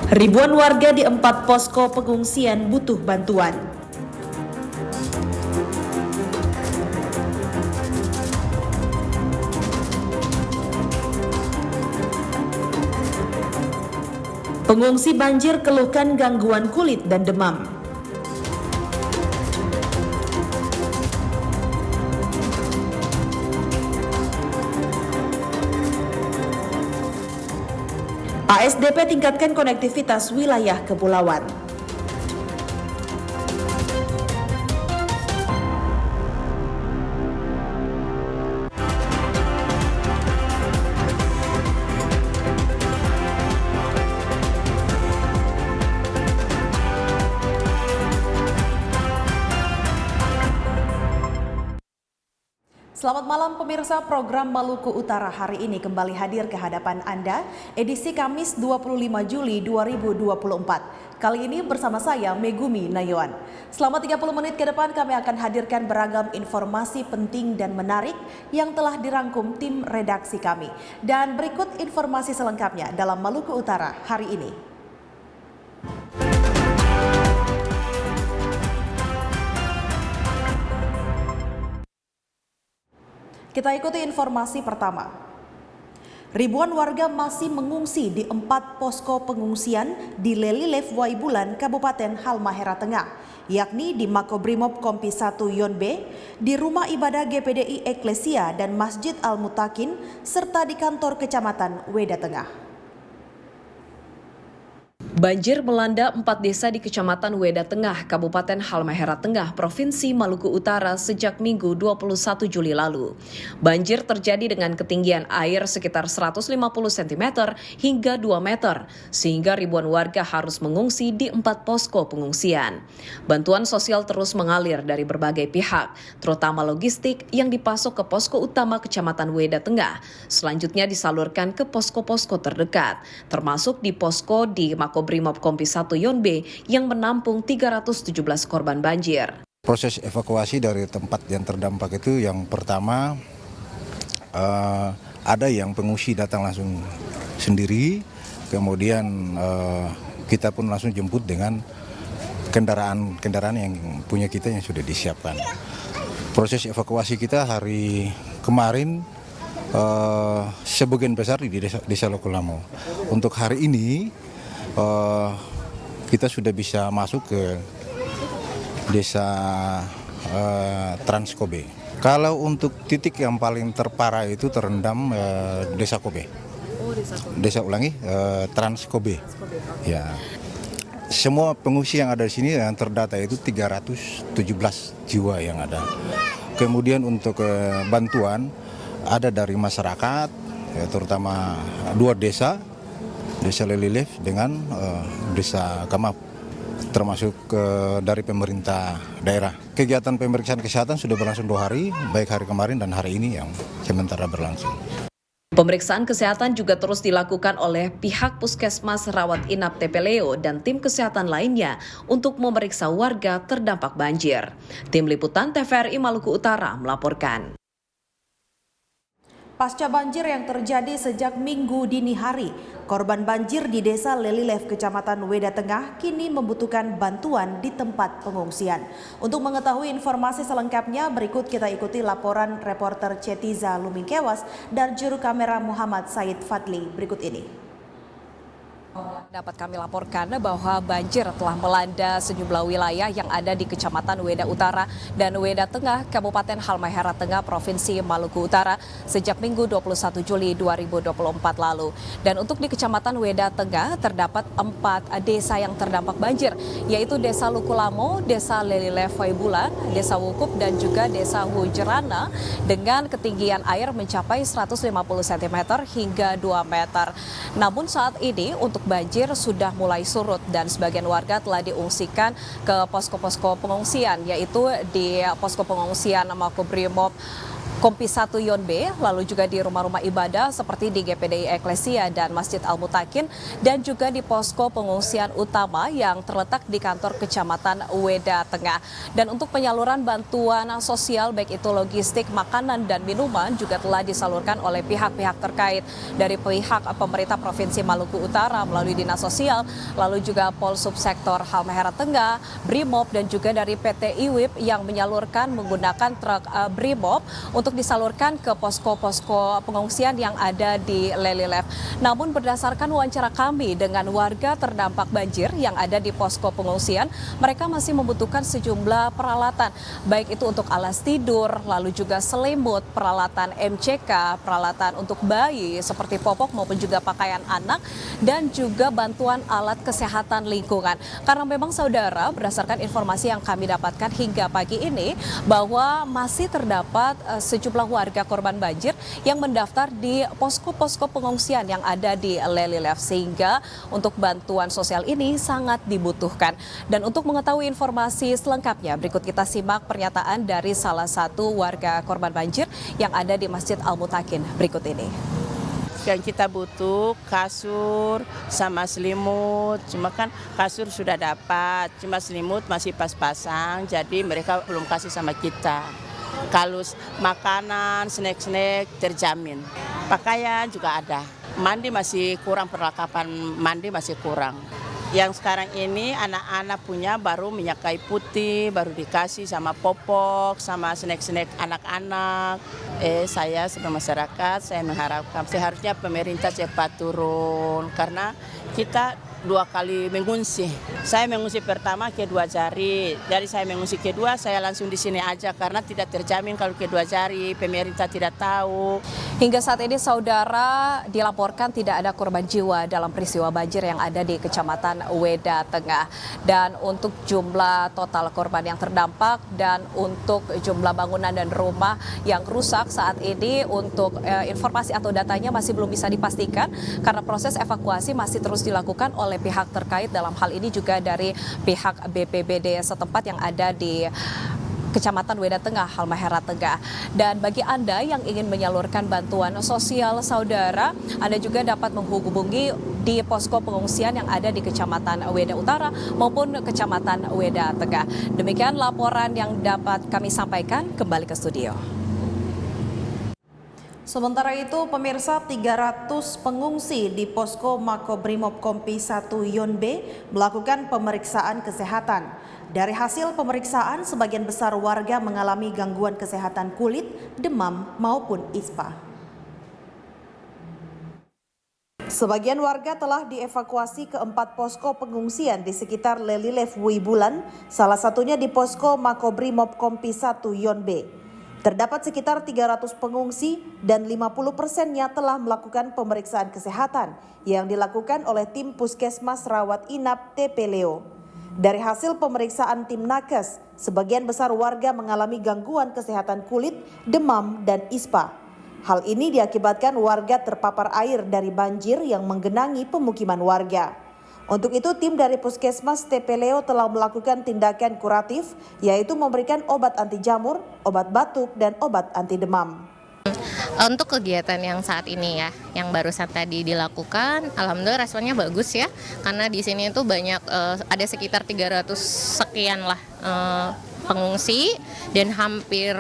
Ribuan warga di 4 posko pengungsian butuh bantuan. Pengungsi banjir keluhkan gangguan kulit dan demam. ASDP tingkatkan konektivitas wilayah kepulauan. Selamat malam pemirsa, program Maluku Utara hari ini kembali hadir ke hadapan Anda, edisi Kamis 25 Juli 2024. Kali ini bersama saya Megumi Nayuan. Selama 30 menit ke depan kami akan hadirkan beragam informasi penting dan menarik yang telah dirangkum tim redaksi kami. Dan berikut informasi selengkapnya dalam Maluku Utara hari ini. Kita ikuti informasi pertama. Ribuan warga masih mengungsi di 4 posko pengungsian di Lelilef Waibulan, Kabupaten Halmahera Tengah, yakni di Makobrimob Kompi 1 Yonbe, di Rumah Ibadah GPDI Eklesia dan Masjid Al-Mutakin, serta di kantor Kecamatan Weda Tengah. Banjir melanda 4 desa di Kecamatan Weda Tengah, Kabupaten Halmahera Tengah, Provinsi Maluku Utara sejak Minggu 21 Juli lalu. Banjir terjadi dengan ketinggian air sekitar 150 cm hingga 2 meter, sehingga ribuan warga harus mengungsi di 4 posko pengungsian. Bantuan sosial terus mengalir dari berbagai pihak, terutama logistik yang dipasok ke posko utama Kecamatan Weda Tengah. Selanjutnya disalurkan ke posko-posko terdekat, termasuk di posko di Makobrimob Kompi 1 Yonbe yang menampung 317 korban banjir. Proses evakuasi dari tempat yang terdampak itu yang pertama ada yang pengungsi datang langsung sendiri, kemudian kita pun langsung jemput dengan kendaraan yang punya kita yang sudah disiapkan. Proses evakuasi kita hari kemarin sebagian besar di desa Lokolamo. Untuk hari ini kita sudah bisa masuk ke desa Transkobe. Kalau untuk titik yang paling terparah itu terendam desa Kobe. Transkobe. Ya. Semua pengungsi yang ada di sini yang terdata itu 317 jiwa yang ada. Kemudian untuk bantuan ada dari masyarakat, terutama 2 desa. Desa Lelilef dengan Desa Kamap, termasuk dari pemerintah daerah. Kegiatan pemeriksaan kesehatan sudah berlangsung 2 hari, baik hari kemarin dan hari ini yang sementara berlangsung. Pemeriksaan kesehatan juga terus dilakukan oleh pihak Puskesmas Rawat Inap Tepeleo dan tim kesehatan lainnya untuk memeriksa warga terdampak banjir. Tim Liputan TVRI Maluku Utara melaporkan. Pasca banjir yang terjadi sejak Minggu dini hari, korban banjir di Desa Lelilef, Kecamatan Weda Tengah kini membutuhkan bantuan di tempat pengungsian. Untuk mengetahui informasi selengkapnya, berikut kita ikuti laporan reporter Cetiza Lumingkewas dan juru kamera Muhammad Said Fadli berikut ini. Dapat kami laporkan bahwa banjir telah melanda sejumlah wilayah yang ada di Kecamatan Weda Utara dan Weda Tengah, Kabupaten Halmahera Tengah, Provinsi Maluku Utara sejak Minggu 21 Juli 2024 lalu. Dan untuk di Kecamatan Weda Tengah terdapat 4 desa yang terdampak banjir, yaitu Desa Lukulamo, Desa Lelilef Waibulan, Desa Wukup, dan juga Desa Hujerana dengan ketinggian air mencapai 150 cm hingga 2 meter. Namun saat ini untuk banjir sudah mulai surut dan sebagian warga telah diungsikan ke posko-posko pengungsian, yaitu di posko pengungsian Makobrimob Kompi 1 Yonbe, lalu juga di rumah-rumah ibadah seperti di GPDI Eklesia dan Masjid Al-Mutakin, dan juga di posko pengungsian utama yang terletak di kantor Kecamatan Weda Tengah. Dan untuk penyaluran bantuan sosial baik itu logistik, makanan, dan minuman juga telah disalurkan oleh pihak-pihak terkait dari pihak pemerintah Provinsi Maluku Utara melalui Dinas Sosial, lalu juga Polsubsektor Halmahera Tengah, Brimob, dan juga dari PT IWIP yang menyalurkan menggunakan truk Brimob untuk disalurkan ke posko-posko pengungsian yang ada di Lelilef. Namun berdasarkan wawancara kami dengan warga terdampak banjir yang ada di posko pengungsian, mereka masih membutuhkan sejumlah peralatan, baik itu untuk alas tidur, lalu juga selimut, peralatan MCK, peralatan untuk bayi seperti popok maupun juga pakaian anak, dan juga bantuan alat kesehatan lingkungan. Karena memang saudara, berdasarkan informasi yang kami dapatkan hingga pagi ini, bahwa masih terdapat sejumlah warga korban banjir yang mendaftar di posko-posko pengungsian yang ada di Lelilef, sehingga untuk bantuan sosial ini sangat dibutuhkan. Dan untuk mengetahui informasi selengkapnya, berikut kita simak pernyataan dari salah satu warga korban banjir yang ada di Masjid Al-Mutakin berikut ini. Yang kita butuh kasur sama selimut, cuma kan kasur sudah dapat, cuma selimut masih pas-pasang, jadi mereka belum kasih sama kita. Kalau makanan, snack-snack terjamin. Pakaian juga ada. Mandi masih kurang, perlengkapan mandi masih kurang. Yang sekarang ini anak-anak punya baru minyak kayu putih, baru dikasih sama popok, sama snack-snack anak-anak. Saya sebagai masyarakat, saya mengharapkan seharusnya pemerintah cepat turun karena kita 2 kali mengungsi. Saya mengungsi pertama ke 2 jari. Jadi saya mengungsi kedua, saya langsung di sini aja karena tidak terjamin kalau ke 2 jari, pemerintah tidak tahu. Hingga saat ini saudara dilaporkan tidak ada korban jiwa dalam peristiwa banjir yang ada di Kecamatan Weda Tengah. Dan untuk jumlah total korban yang terdampak dan untuk jumlah bangunan dan rumah yang rusak saat ini, untuk informasi atau datanya masih belum bisa dipastikan karena proses evakuasi masih terus dilakukan oleh pihak terkait, dalam hal ini juga dari pihak BPBD setempat yang ada di Kecamatan Weda Tengah, Halmahera Tengah. Dan bagi Anda yang ingin menyalurkan bantuan sosial saudara, Anda juga dapat menghubungi di posko pengungsian yang ada di Kecamatan Weda Utara maupun Kecamatan Weda Tengah. Demikian laporan yang dapat kami sampaikan, kembali ke studio. Sementara itu, pemirsa, 300 pengungsi di posko Makobrimob Kompi 1 Yonbe melakukan pemeriksaan kesehatan. Dari hasil pemeriksaan, sebagian besar warga mengalami gangguan kesehatan kulit, demam, maupun ispa. Sebagian warga telah dievakuasi ke 4 posko pengungsian di sekitar Lelilef Wibulan, salah satunya di posko Makobrimob Kompi 1 Yonbe. Terdapat sekitar 300 pengungsi dan 50%-nya telah melakukan pemeriksaan kesehatan yang dilakukan oleh tim Puskesmas Rawat Inap TP Leo. Dari hasil pemeriksaan tim Nakes, sebagian besar warga mengalami gangguan kesehatan kulit, demam, dan ispa. Hal ini diakibatkan warga terpapar air dari banjir yang menggenangi pemukiman warga. Untuk itu, tim dari Puskesmas TP Leo telah melakukan tindakan kuratif, yaitu memberikan obat anti jamur, obat batuk, dan obat anti demam. Untuk kegiatan yang saat ini ya, yang barusan tadi dilakukan, alhamdulillah responnya bagus ya, karena di sini itu banyak, ada sekitar 300 sekian lah pengungsi, dan hampir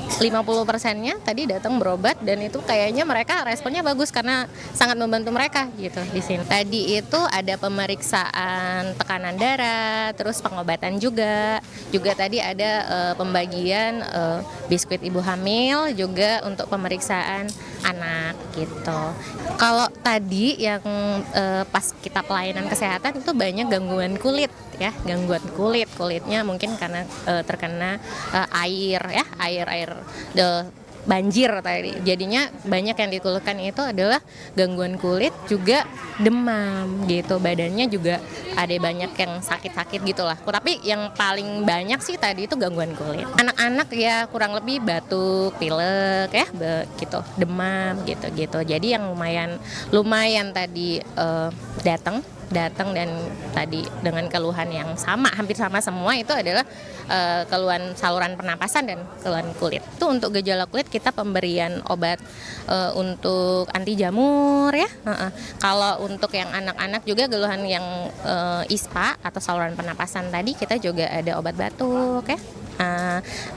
50%-nya tadi datang berobat, dan itu kayaknya mereka responnya bagus karena sangat membantu mereka gitu di sini. Tadi itu ada pemeriksaan tekanan darah, terus pengobatan juga tadi ada pembagian biskuit ibu hamil, juga untuk pemeriksaan anak gitu. Kalau tadi yang pas kita pelayanan kesehatan itu banyak gangguan kulit ya, gangguan kulitnya mungkin karena terkena air banjir tadi. Jadinya banyak yang dikeluhkan itu adalah gangguan kulit, juga demam gitu. Badannya juga ada banyak yang sakit-sakit gitulah. Tapi yang paling banyak sih tadi itu gangguan kulit. Anak-anak ya kurang lebih batuk, pilek ya gitu, demam gitu. Jadi yang lumayan tadi datang datang dan tadi dengan keluhan yang sama, hampir sama semua itu adalah keluhan saluran pernapasan dan keluhan kulit. Itu untuk gejala kulit kita pemberian obat untuk anti jamur ya. Kalau untuk yang anak-anak juga keluhan yang ISPA atau saluran pernapasan tadi kita juga ada obat batuk ya.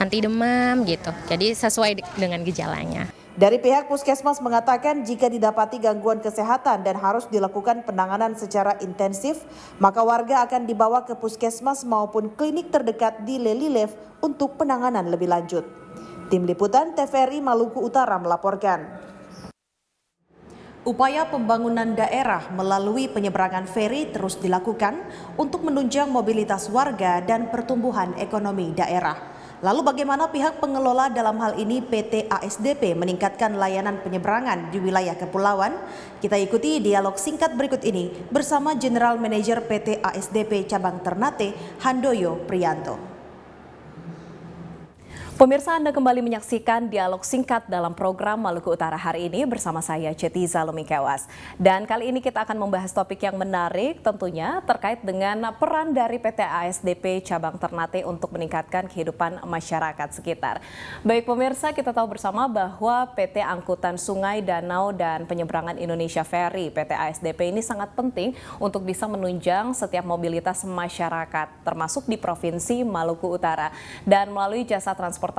Anti demam gitu. Jadi sesuai dengan gejalanya. Dari pihak Puskesmas mengatakan jika didapati gangguan kesehatan dan harus dilakukan penanganan secara intensif, maka warga akan dibawa ke Puskesmas maupun klinik terdekat di Lelilef untuk penanganan lebih lanjut. Tim Liputan TVRI Maluku Utara melaporkan. Upaya pembangunan daerah melalui penyeberangan feri terus dilakukan untuk menunjang mobilitas warga dan pertumbuhan ekonomi daerah. Lalu bagaimana pihak pengelola dalam hal ini PT ASDP meningkatkan layanan penyeberangan di wilayah kepulauan? Kita ikuti dialog singkat berikut ini bersama General Manager PT ASDP Cabang Ternate, Handoyo Priyanto. Pemirsa, Anda kembali menyaksikan dialog singkat dalam program Maluku Utara hari ini bersama saya Cetiza Lumikewas. Dan kali ini kita akan membahas topik yang menarik tentunya terkait dengan peran dari PT ASDP Cabang Ternate untuk meningkatkan kehidupan masyarakat sekitar. Baik pemirsa, kita tahu bersama bahwa PT Angkutan Sungai, Danau, dan Penyeberangan Indonesia Ferry PT ASDP ini sangat penting untuk bisa menunjang setiap mobilitas masyarakat termasuk di Provinsi Maluku Utara. Dan melalui jasa transportasi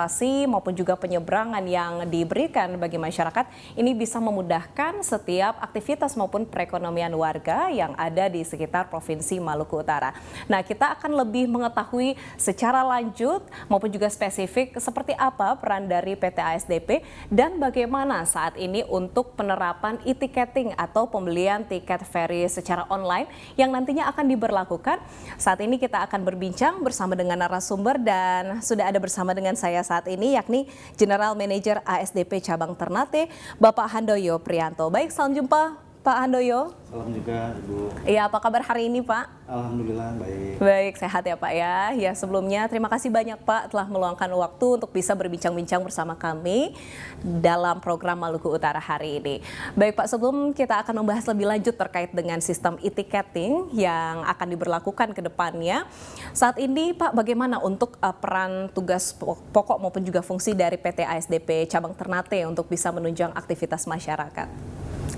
maupun juga penyeberangan yang diberikan bagi masyarakat ini bisa memudahkan setiap aktivitas maupun perekonomian warga yang ada di sekitar Provinsi Maluku Utara. Nah, kita akan lebih mengetahui secara lanjut maupun juga spesifik seperti apa peran dari PT ASDP dan bagaimana saat ini untuk penerapan e-ticketing atau pembelian tiket ferry secara online yang nantinya akan diberlakukan. Saat ini kita akan berbincang bersama dengan narasumber dan sudah ada bersama dengan saya saat ini yakni General Manager ASDP Cabang Ternate, Bapak Handoyo Priyanto. Baik, salam jumpa Pak Handoyo. Salam juga Ibu. Iya, apa kabar hari ini Pak? Alhamdulillah baik. Baik, sehat ya Pak ya. Ya, sebelumnya terima kasih banyak Pak telah meluangkan waktu untuk bisa berbincang-bincang bersama kami dalam program Maluku Utara hari ini. Baik Pak, sebelum kita akan membahas lebih lanjut terkait dengan sistem e-ticketing yang akan diberlakukan ke depannya, saat ini Pak bagaimana untuk peran tugas pokok maupun juga fungsi dari PT ASDP Cabang Ternate untuk bisa menunjang aktivitas masyarakat?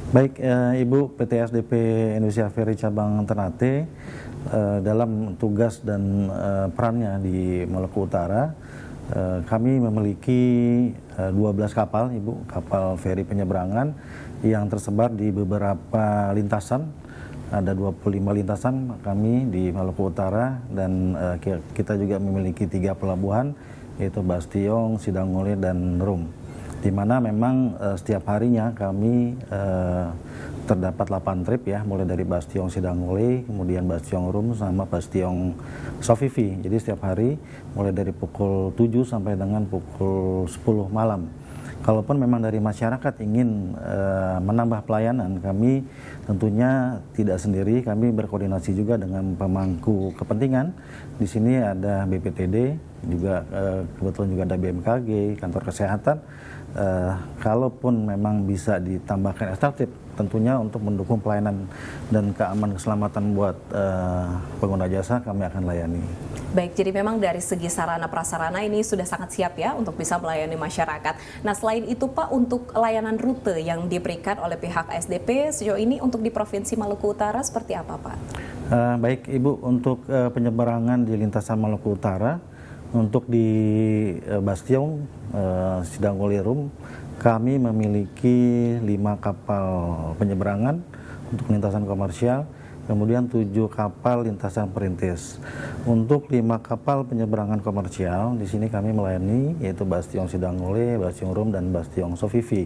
Baik, Ibu, PT ASDP Indonesia Ferry Cabang Ternate dalam tugas dan perannya di Maluku Utara, kami memiliki 12 kapal, Ibu, kapal feri penyeberangan yang tersebar di beberapa lintasan. Ada 25 lintasan kami di Maluku Utara dan kita juga memiliki 3 pelabuhan yaitu Bastiong, Sidangole, dan Rum. Di mana memang setiap harinya kami terdapat 8 trip ya, mulai dari Bastiong Sidangole, kemudian Bastiong Rum, sama Bastiong Sofifi. Jadi setiap hari mulai dari pukul 7 sampai dengan pukul 10 malam. Kalaupun memang dari masyarakat ingin menambah pelayanan, kami tentunya tidak sendiri, kami berkoordinasi juga dengan pemangku kepentingan. Di sini ada BPTD, juga kebetulan juga ada BMKG, kantor kesehatan. Kalaupun memang bisa ditambahkan ekstraktif, tentunya untuk mendukung pelayanan dan keamanan keselamatan buat pengguna jasa kami akan layani. Baik, jadi memang dari segi sarana prasarana ini sudah sangat siap ya untuk bisa melayani masyarakat. Nah, selain itu Pak, untuk layanan rute yang diberikan oleh pihak ASDP sejauh ini untuk di Provinsi Maluku Utara seperti apa Pak? Baik Ibu, untuk penyeberangan di lintasan Maluku Utara, untuk di Bastiong, Sidangole, Rum, kami memiliki 5 kapal penyeberangan untuk lintasan komersial, kemudian 7 kapal lintasan perintis. Untuk 5 kapal penyeberangan komersial, di sini kami melayani yaitu Bastiong Sidangole, Bastiong Rum, dan Bastiong Sofifi.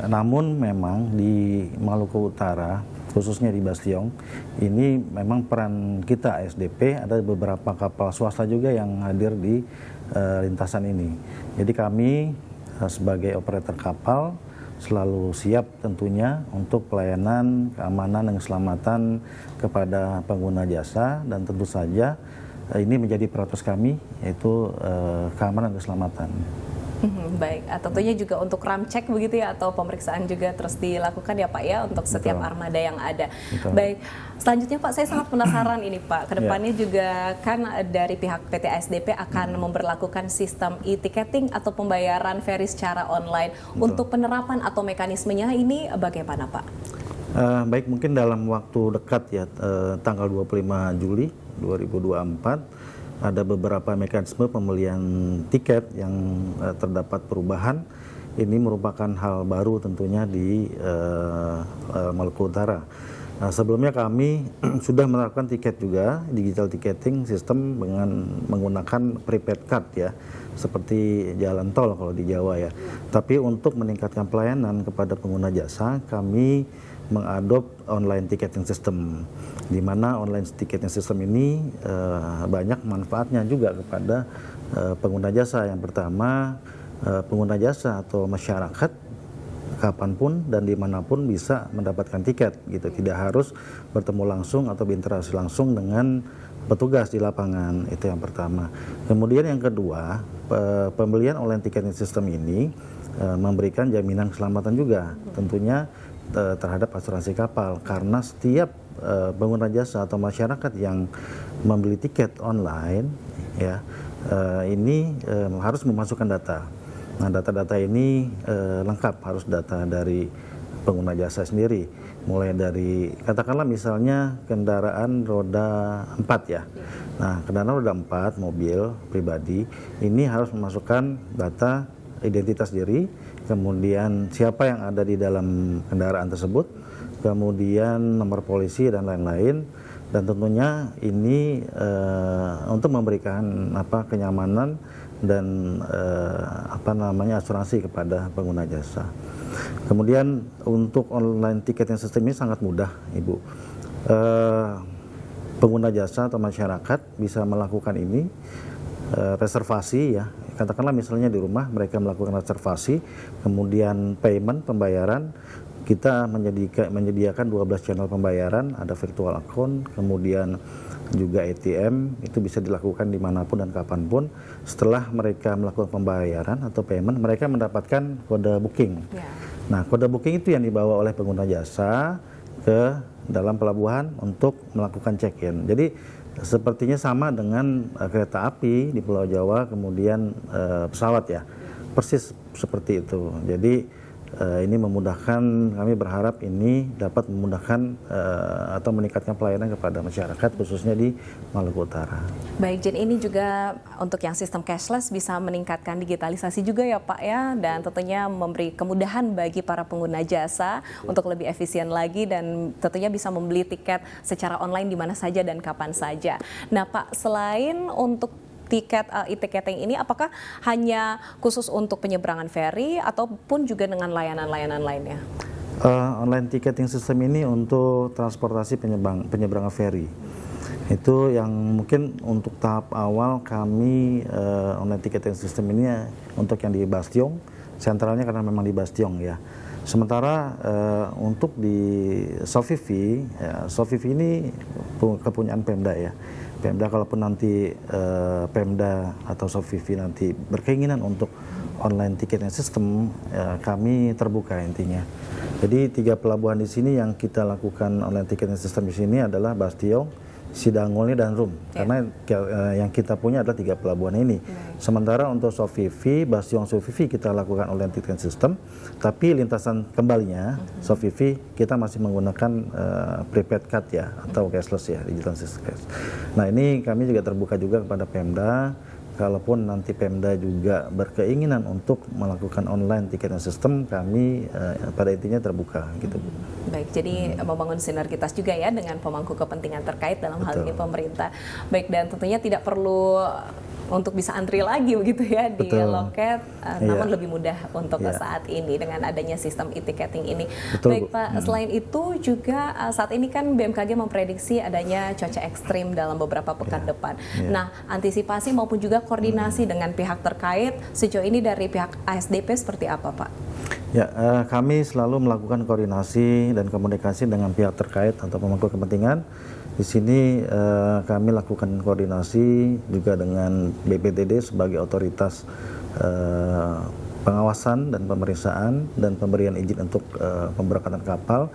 Namun memang di Maluku Utara, khususnya di Bastiong, ini memang peran kita ASDP, ada beberapa kapal swasta juga yang hadir di lintasan ini. Jadi kami sebagai operator kapal selalu siap tentunya untuk pelayanan, keamanan, dan keselamatan kepada pengguna jasa, dan tentu saja ini menjadi prioritas kami, yaitu keamanan dan keselamatan. Baik, tentunya juga untuk ramcek begitu ya, atau pemeriksaan juga terus dilakukan ya Pak ya untuk setiap armada yang ada. Baik, selanjutnya Pak, saya sangat penasaran ini Pak, kedepannya juga kan dari pihak PT ASDP akan memberlakukan sistem e-ticketing atau pembayaran ferry secara online. Untuk penerapan atau mekanismenya ini bagaimana Pak? Baik, mungkin dalam waktu dekat ya, tanggal 25 Juli 2024, ada beberapa mekanisme pembelian tiket yang terdapat perubahan. Ini merupakan hal baru tentunya di Maluku Utara. Sebelumnya kami sudah menerapkan tiket juga, digital ticketing sistem dengan menggunakan prepaid card ya, seperti jalan tol kalau di Jawa ya. Tapi untuk meningkatkan pelayanan kepada pengguna jasa, kami mengadop online ticketing system, di mana online ticketing system ini banyak manfaatnya juga kepada pengguna jasa. Yang pertama, pengguna jasa atau masyarakat kapanpun dan dimanapun bisa mendapatkan tiket gitu, tidak harus bertemu langsung atau berinteraksi langsung dengan petugas di lapangan. Itu yang pertama. Kemudian yang kedua, pembelian online ticketing system ini memberikan jaminan keselamatan juga tentunya terhadap asuransi kapal, karena setiap pengguna jasa atau masyarakat yang membeli tiket online ya, ini harus memasukkan data. Nah, data-data ini lengkap, harus data dari pengguna jasa sendiri, mulai dari katakanlah misalnya kendaraan roda 4 ya. Nah, kendaraan roda 4 mobil pribadi ini harus memasukkan data identitas diri, kemudian siapa yang ada di dalam kendaraan tersebut, kemudian nomor polisi dan lain-lain, dan tentunya ini untuk memberikan kenyamanan dan asuransi kepada pengguna jasa. Kemudian untuk online ticketing system ini sangat mudah, Ibu. Pengguna jasa atau masyarakat bisa melakukan ini reservasi ya. Katakanlah misalnya di rumah mereka melakukan reservasi, kemudian pembayaran, kita menyediakan 12 channel pembayaran, ada virtual account, kemudian juga ATM, itu bisa dilakukan dimanapun dan kapanpun. Setelah mereka melakukan pembayaran atau payment, mereka mendapatkan kode booking. Nah, kode booking itu yang dibawa oleh pengguna jasa ke dalam pelabuhan untuk melakukan check-in. Jadi sepertinya sama dengan kereta api di Pulau Jawa, kemudian pesawat ya, persis seperti itu. Jadi ini memudahkan, kami berharap ini dapat memudahkan atau meningkatkan pelayanan kepada masyarakat khususnya di Maluku Utara. Baik, jadi ini juga untuk yang sistem cashless bisa meningkatkan digitalisasi juga ya Pak ya, dan tentunya memberi kemudahan bagi para pengguna jasa untuk lebih efisien lagi dan tentunya bisa membeli tiket secara online di mana saja dan kapan saja. Nah Pak, selain untuk tiket e-ticketing ini, apakah hanya khusus untuk penyeberangan ferry ataupun juga dengan layanan-layanan lainnya? Online ticketing system ini untuk transportasi penyeberangan ferry. Itu yang mungkin untuk tahap awal kami online ticketing system ini untuk yang di Bastiong, sentralnya karena memang di Bastiong ya. Sementara untuk di Sofifi, ya, Sofifi ini kepunyaan Pemda ya. Pemda kalaupun nanti Pemda atau Sofifi nanti berkeinginan untuk online ticketing system, kami terbuka intinya. Jadi 3 pelabuhan di sini yang kita lakukan online ticketing system di sini adalah Bastiong, Sidangolni dan Rum. Karena yang kita punya adalah 3 pelabuhan ini. Sementara untuk Sofifi, Bastiong Sofifi kita lakukan online ticketing system, tapi lintasan kembalinya Sofifi kita masih menggunakan prepaid card ya, atau cashless ya, digital system cash. Nah, ini kami juga terbuka juga kepada Pemda. Kalaupun nanti Pemda juga berkeinginan untuk melakukan online ticketing system, kami pada intinya terbuka gitu Bu. Baik, jadi membangun sinergitas juga ya dengan pemangku kepentingan terkait dalam hal ini pemerintah. Baik, dan tentunya tidak perlu untuk bisa antri lagi begitu ya di loket, namun lebih mudah untuk saat ini dengan adanya sistem e-ticketing ini. Baik Pak, selain itu juga saat ini kan BMKG memprediksi adanya cuaca ekstrim dalam beberapa pekan depan. Nah, antisipasi maupun juga koordinasi dengan pihak terkait sejauh ini dari pihak ASDP seperti apa Pak? Ya, kami selalu melakukan koordinasi dan komunikasi dengan pihak terkait atau pemangku kepentingan. Di sini kami lakukan koordinasi juga dengan BPTD sebagai otoritas pengawasan dan pemeriksaan dan pemberian izin untuk pemberangkatan kapal.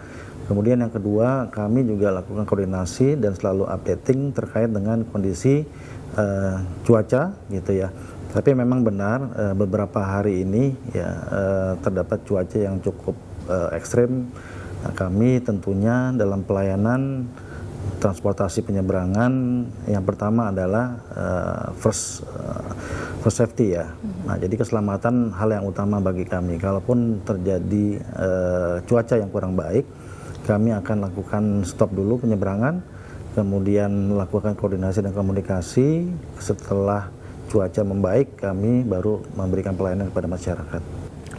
Kemudian yang kedua, kami juga lakukan koordinasi dan selalu updating terkait dengan kondisi cuaca gitu ya. Tapi memang benar beberapa hari ini ya terdapat cuaca yang cukup ekstrim. Nah, kami tentunya dalam pelayanan transportasi penyeberangan yang pertama adalah first safety ya. Nah, jadi keselamatan hal yang utama bagi kami. Kalaupun terjadi cuaca yang kurang baik, kami akan lakukan stop dulu penyeberangan, kemudian lakukan koordinasi dan komunikasi. Setelah cuaca membaik, kami baru memberikan pelayanan kepada masyarakat.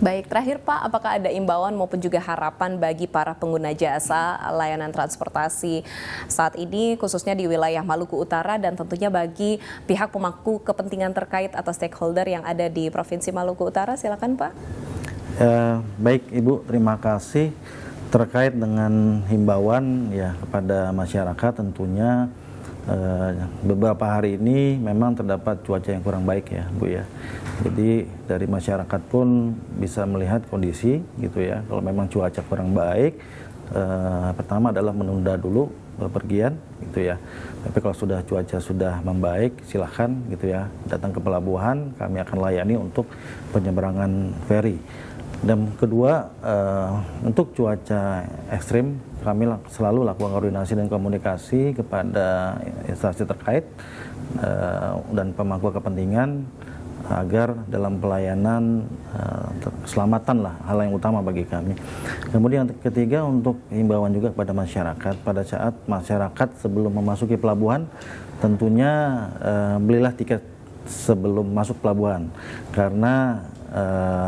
Baik, terakhir Pak, apakah ada imbauan maupun juga harapan bagi para pengguna jasa layanan transportasi saat ini, khususnya di wilayah Maluku Utara dan tentunya bagi pihak pemangku kepentingan terkait atau stakeholder yang ada di Provinsi Maluku Utara? Silakan Pak. Baik Ibu, terima kasih. Terkait dengan himbauan ya kepada masyarakat, tentunya beberapa hari ini memang terdapat cuaca yang kurang baik ya Bu ya. Jadi dari masyarakat pun bisa melihat kondisi gitu ya. Kalau memang cuaca kurang baik, pertama adalah menunda dulu bepergian gitu ya. Tapi kalau sudah cuaca sudah membaik, silahkan gitu ya datang ke pelabuhan, kami akan layani untuk penyeberangan feri. Dan kedua, untuk cuaca ekstrim, kami selalu lakukan koordinasi dan komunikasi kepada instansi terkait dan pemangku kepentingan agar dalam pelayanan keselamatan lah hal yang utama bagi kami. Kemudian yang ketiga, untuk himbauan juga kepada masyarakat, pada saat masyarakat sebelum memasuki pelabuhan, tentunya belilah tiket sebelum masuk pelabuhan, karena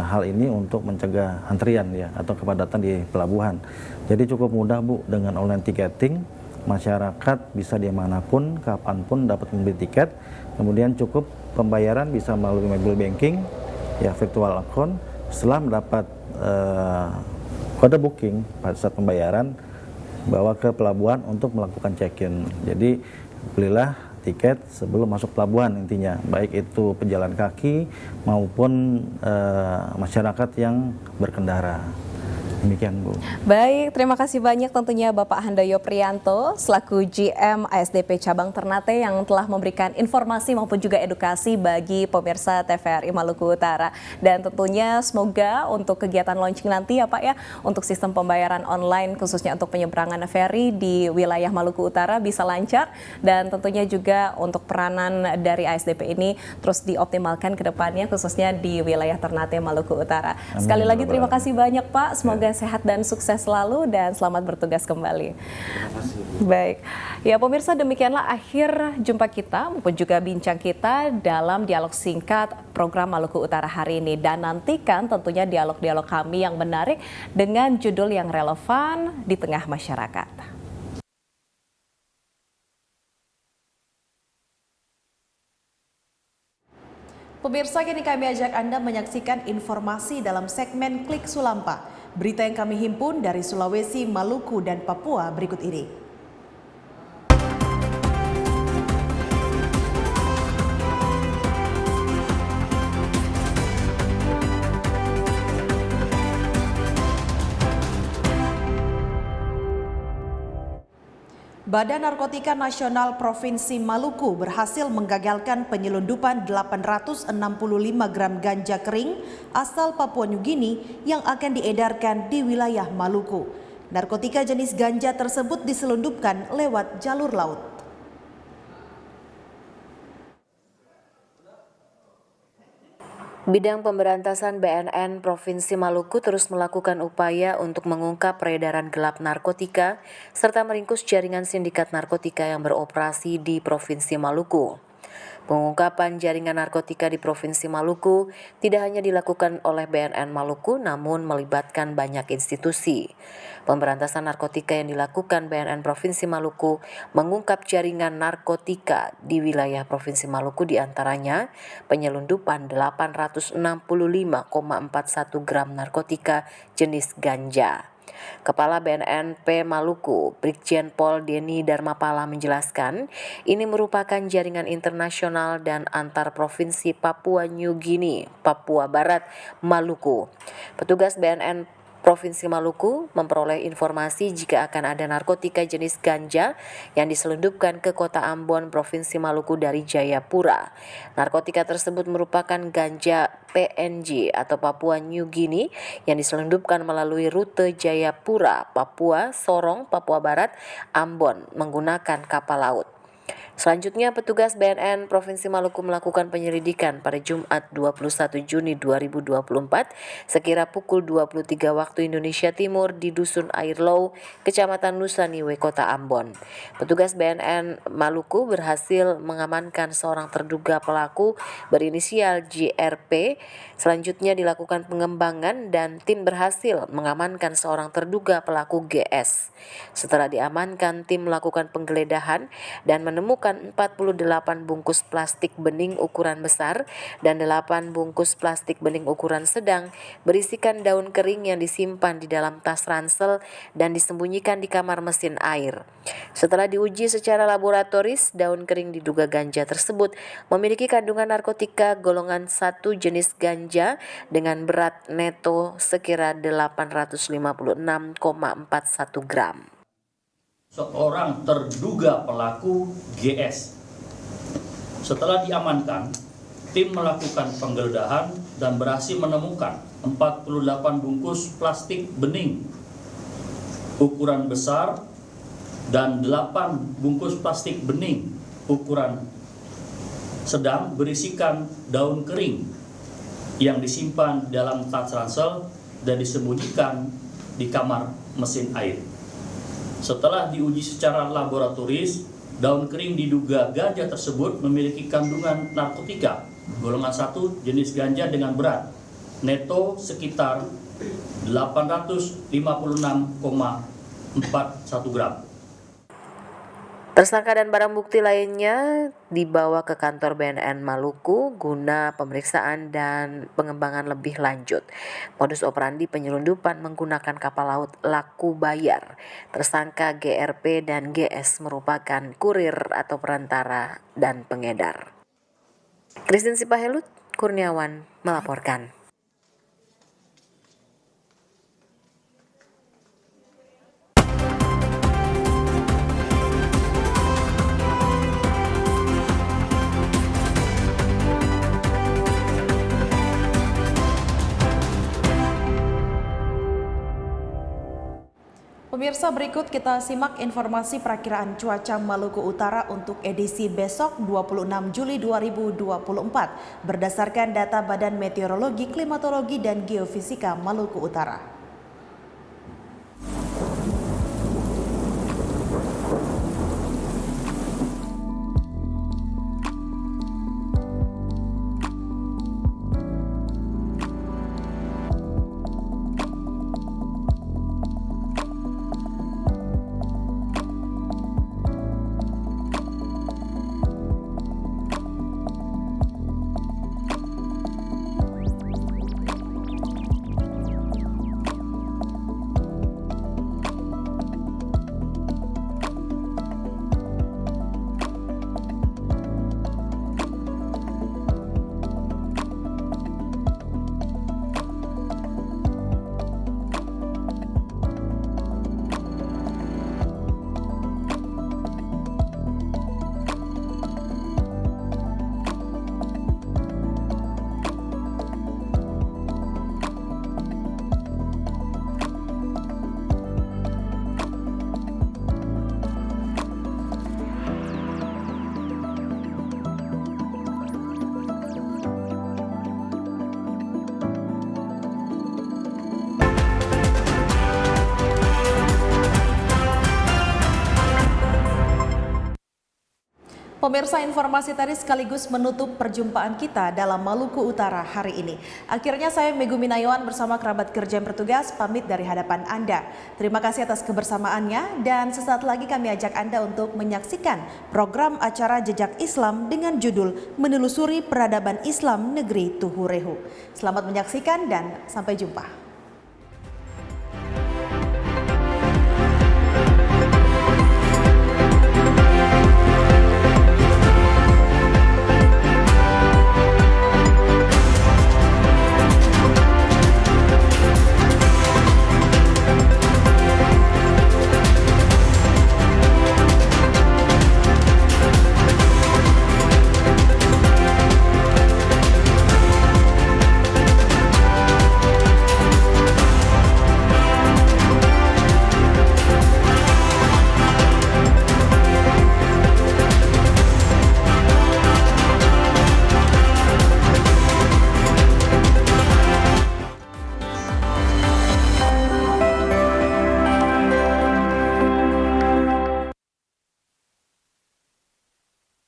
hal ini untuk mencegah antrian ya atau kepadatan di pelabuhan. Jadi cukup mudah Bu, dengan online ticketing masyarakat bisa dimanapun, kapanpun dapat membeli tiket. Kemudian cukup pembayaran bisa melalui mobile banking ya, virtual account. Setelah mendapat kode booking pada saat pembayaran, bawa ke pelabuhan untuk melakukan check-in. Jadi belilah tiket sebelum masuk pelabuhan intinya, baik itu pejalan kaki maupun masyarakat yang berkendara. Demikian Bu. Baik, terima kasih banyak tentunya Bapak Handoyo Priyanto selaku GM ASDP Cabang Ternate yang telah memberikan informasi maupun juga edukasi bagi pemirsa TVRI Maluku Utara. Dan tentunya semoga untuk kegiatan launching nanti ya Pak ya, untuk sistem pembayaran online khususnya untuk penyeberangan feri di wilayah Maluku Utara bisa lancar, dan tentunya juga untuk peranan dari ASDP ini terus dioptimalkan ke depannya khususnya di wilayah Ternate Maluku Utara. Amin. Sekali lagi terima kasih banyak Pak, semoga sehat dan sukses selalu dan selamat bertugas kembali. Terima kasih. Baik, ya pemirsa, demikianlah akhir jumpa kita maupun juga bincang kita dalam dialog singkat program Maluku Utara hari ini. Dan nantikan tentunya dialog-dialog kami yang menarik dengan judul yang relevan di tengah masyarakat. Pemirsa, kini kami ajak Anda menyaksikan informasi dalam segmen Klik Sulampa. Berita yang kami himpun dari Sulawesi, Maluku, dan Papua berikut ini. Badan Narkotika Nasional Provinsi Maluku berhasil menggagalkan penyelundupan 865 gram ganja kering asal Papua Nugini yang akan diedarkan di wilayah Maluku. Narkotika jenis ganja tersebut diselundupkan lewat jalur laut. Bidang Pemberantasan BNN Provinsi Maluku terus melakukan upaya untuk mengungkap peredaran gelap narkotika serta meringkus jaringan sindikat narkotika yang beroperasi di Provinsi Maluku. Pengungkapan jaringan narkotika di Provinsi Maluku tidak hanya dilakukan oleh BNN Maluku namun melibatkan banyak institusi. Pemberantasan narkotika yang dilakukan BNN Provinsi Maluku mengungkap jaringan narkotika di wilayah Provinsi Maluku, diantaranya penyelundupan 865,41 gram narkotika jenis ganja. Kepala BNNP Maluku, Brigjen Pol Denny Darmapala menjelaskan, ini merupakan jaringan internasional dan antar provinsi Papua New Guinea, Papua Barat, Maluku. Petugas BNN Provinsi Maluku memperoleh informasi jika akan ada narkotika jenis ganja yang diselundupkan ke kota Ambon, Provinsi Maluku dari Jayapura. Narkotika tersebut merupakan ganja PNG atau Papua New Guinea yang diselundupkan melalui rute Jayapura, Papua, Sorong, Papua Barat, Ambon menggunakan kapal laut. Selanjutnya, petugas BNN Provinsi Maluku melakukan penyelidikan pada Jumat 21 Juni 2024 sekira pukul 23 waktu Indonesia Timur di Dusun Airlow, Kecamatan Nusaniwe, Kota Ambon. Petugas BNN Maluku berhasil mengamankan seorang terduga pelaku berinisial JRP. Selanjutnya dilakukan pengembangan dan tim berhasil mengamankan seorang terduga pelaku GS. Setelah diamankan, tim melakukan penggeledahan dan menemukan 48 bungkus plastik bening ukuran besar dan 8 bungkus plastik bening ukuran sedang berisikan daun kering yang disimpan di dalam tas ransel dan disembunyikan di kamar mesin air. Setelah diuji secara laboratoris, daun kering diduga ganja tersebut memiliki kandungan narkotika golongan 1 jenis ganja dengan berat neto sekira 856,41 gram. Seorang terduga pelaku GS. Setelah diamankan, tim melakukan penggeledahan dan berhasil menemukan 48 bungkus plastik bening ukuran besar dan 8 bungkus plastik bening ukuran sedang berisikan daun kering yang disimpan dalam tas ransel dan disembunyikan di kamar mesin air. Setelah diuji secara laboratoris, daun kering diduga ganja tersebut memiliki kandungan narkotika golongan 1 jenis ganja dengan berat neto sekitar 856,41 gram. Tersangka dan barang bukti lainnya dibawa ke kantor BNN Maluku guna pemeriksaan dan pengembangan lebih lanjut. Modus operandi penyelundupan menggunakan kapal laut laku bayar. Tersangka GRP dan GS merupakan kurir atau perantara dan pengedar. Christine Sipahelut, Kurniawan melaporkan. Pemirsa, berikut kita simak informasi perakiraan cuaca Maluku Utara untuk edisi besok 26 Juli 2024 berdasarkan data Badan Meteorologi, Klimatologi, dan Geofisika Maluku Utara. Pemirsa, informasi tadi sekaligus menutup perjumpaan kita dalam Maluku Utara hari ini. Akhirnya saya Megumi Nayawan bersama kerabat kerja yang bertugas pamit dari hadapan Anda. Terima kasih atas kebersamaannya dan sesaat lagi kami ajak Anda untuk menyaksikan program acara Jejak Islam dengan judul Menelusuri Peradaban Islam Negeri Tuhurehu. Selamat menyaksikan dan sampai jumpa.